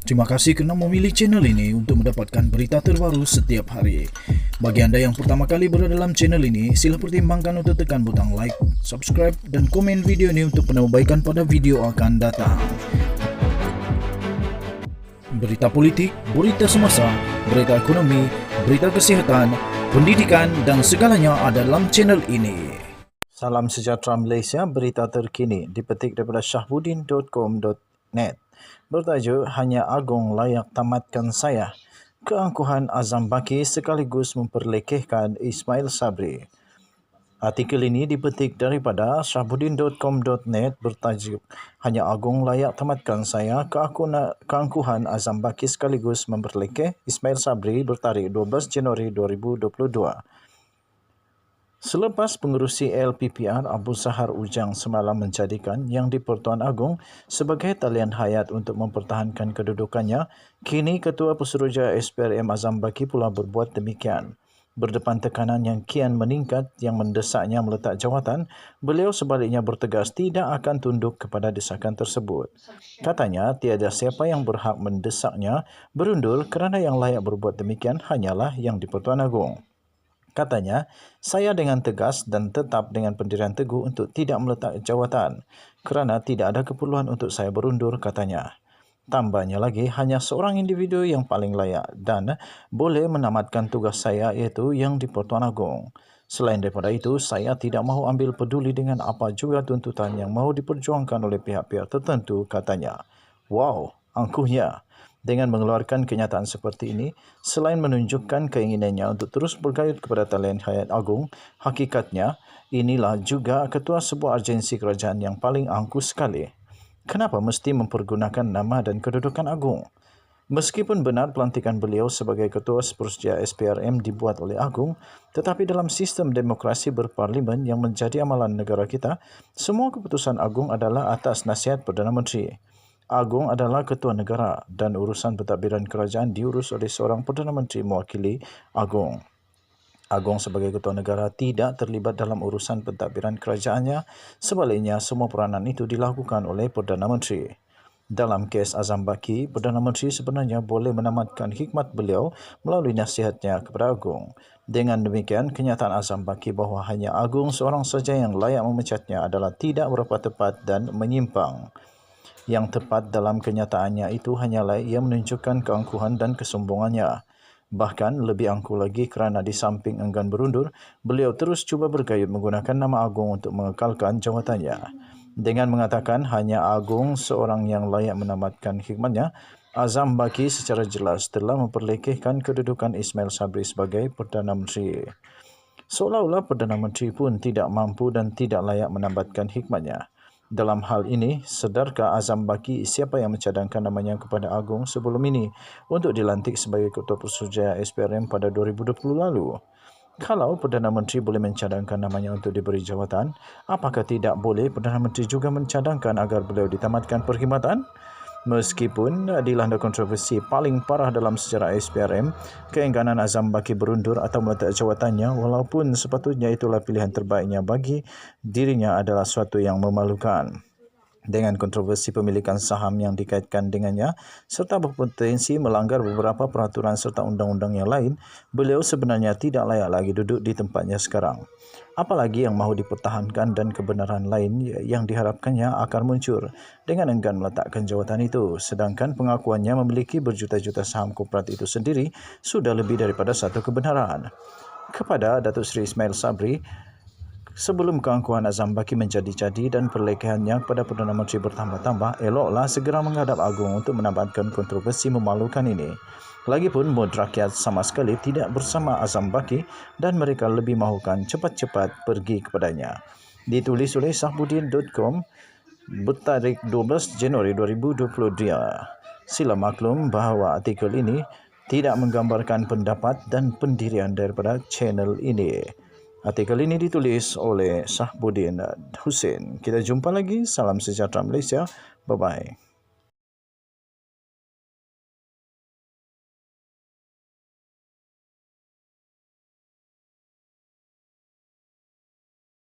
Terima kasih kerana memilih channel ini untuk mendapatkan berita terbaru setiap hari. Bagi anda yang pertama kali berada dalam channel ini, sila pertimbangkan untuk tekan butang like, subscribe dan komen video ini untuk penambahbaikan pada video akan datang. Berita politik, berita semasa, berita ekonomi, berita kesihatan, pendidikan dan segalanya ada dalam channel ini. Salam sejahtera Malaysia, berita terkini dipetik daripada syahbudin.com.net. Bertajuk, Hanya Agong Layak Tamatkan Saya. Keangkuhan Azam Baki sekaligus memperlekehkan Ismail Sabri. Artikel ini dipetik daripada syahbudin.com.net bertajuk, Hanya Agong Layak Tamatkan Saya. Keangkuhan Azam Baki sekaligus memperlekeh Ismail Sabri bertarikh 12 Januari 2022. Selepas pengerusi LPPR Abu Zahar Ujang semalam menjadikan Yang di-Pertuan Agong sebagai talian hayat untuk mempertahankan kedudukannya, kini Ketua Pesuruhjaya SPRM Azam Baki pula berbuat demikian. Berdepan tekanan yang kian meningkat yang mendesaknya meletak jawatan, beliau sebaliknya bertegas tidak akan tunduk kepada desakan tersebut. Katanya, tiada siapa yang berhak mendesaknya berundur kerana yang layak berbuat demikian hanyalah Yang di-Pertuan Agong. Katanya, saya dengan tegas dan tetap dengan pendirian teguh untuk tidak meletak jawatan kerana tidak ada keperluan untuk saya berundur, katanya. Tambahnya lagi, hanya seorang individu yang paling layak dan boleh menamatkan tugas saya iaitu Yang di-Pertuan Agong. Selain daripada itu, saya tidak mahu ambil peduli dengan apa juga tuntutan yang mahu diperjuangkan oleh pihak-pihak tertentu, katanya. Wow, angkuhnya. Dengan mengeluarkan kenyataan seperti ini, selain menunjukkan keinginannya untuk terus bergayut kepada talian hayat agung, hakikatnya inilah juga ketua sebuah agensi kerajaan yang paling angkuh sekali. Kenapa mesti mempergunakan nama dan kedudukan agung? Meskipun benar pelantikan beliau sebagai Ketua Seterusjaya SPRM dibuat oleh Agong, tetapi dalam sistem demokrasi berparlimen yang menjadi amalan negara kita, semua keputusan Agong adalah atas nasihat Perdana Menteri. Agong adalah ketua negara dan urusan pentadbiran kerajaan diurus oleh seorang Perdana Menteri mewakili Agong. Agong sebagai ketua negara tidak terlibat dalam urusan pentadbiran kerajaannya, sebaliknya semua peranan itu dilakukan oleh Perdana Menteri. Dalam kes Azam Baki, Perdana Menteri sebenarnya boleh menamatkan khidmat beliau melalui nasihatnya kepada Agong. Dengan demikian, kenyataan Azam Baki bahawa hanya Agong seorang saja yang layak memecatnya adalah tidak berapa tepat dan menyimpang. Yang tepat dalam kenyataannya itu hanyalah ia menunjukkan keangkuhan dan kesombongannya. Bahkan lebih angkuh lagi kerana di samping enggan berundur, beliau terus cuba bergayut menggunakan nama Agong untuk mengekalkan jawatannya. Dengan mengatakan hanya Agong seorang yang layak menamatkan khidmatnya, Azam Baki secara jelas telah memperlekehkan kedudukan Ismail Sabri sebagai Perdana Menteri. Seolah-olah Perdana Menteri pun tidak mampu dan tidak layak menamatkan khidmatnya. Dalam hal ini, sedarkah Azam Baki siapa yang mencadangkan namanya kepada Agong sebelum ini untuk dilantik sebagai Ketua Pesuruhjaya SPRM pada 2020 lalu? Kalau Perdana Menteri boleh mencadangkan namanya untuk diberi jawatan, apakah tidak boleh Perdana Menteri juga mencadangkan agar beliau ditamatkan perkhidmatan? Meskipun dilanda kontroversi paling parah dalam sejarah SPRM, keengganan Azam Baki berundur atau meletak jawatannya walaupun sepatutnya itulah pilihan terbaiknya bagi dirinya adalah suatu yang memalukan. Dengan kontroversi pemilikan saham yang dikaitkan dengannya serta berpotensi melanggar beberapa peraturan serta undang-undang yang lain, beliau sebenarnya tidak layak lagi duduk di tempatnya sekarang. Apalagi yang mahu dipertahankan dan kebenaran lain yang diharapkannya akan muncul dengan enggan meletakkan jawatan itu, sedangkan pengakuannya memiliki berjuta-juta saham korporat itu sendiri sudah lebih daripada satu kebenaran. Kepada Datuk Seri Ismail Sabri, sebelum keangkuhan Azam Baki menjadi-jadi dan perlekehannya kepada Perdana Menteri bertambah-tambah, eloklah segera menghadap Agong untuk menamatkan kontroversi memalukan ini. Lagipun mood rakyat sama sekali tidak bersama Azam Baki dan mereka lebih mahukan cepat-cepat pergi kepadanya. Ditulis oleh syahbudin.com bertarikh 12 Januari 2022. Sila maklum bahawa artikel ini tidak menggambarkan pendapat dan pendirian daripada channel ini. Artikel ini ditulis oleh Syahbudin Hussein. Kita jumpa lagi. Salam sejahtera Malaysia. Bye-bye.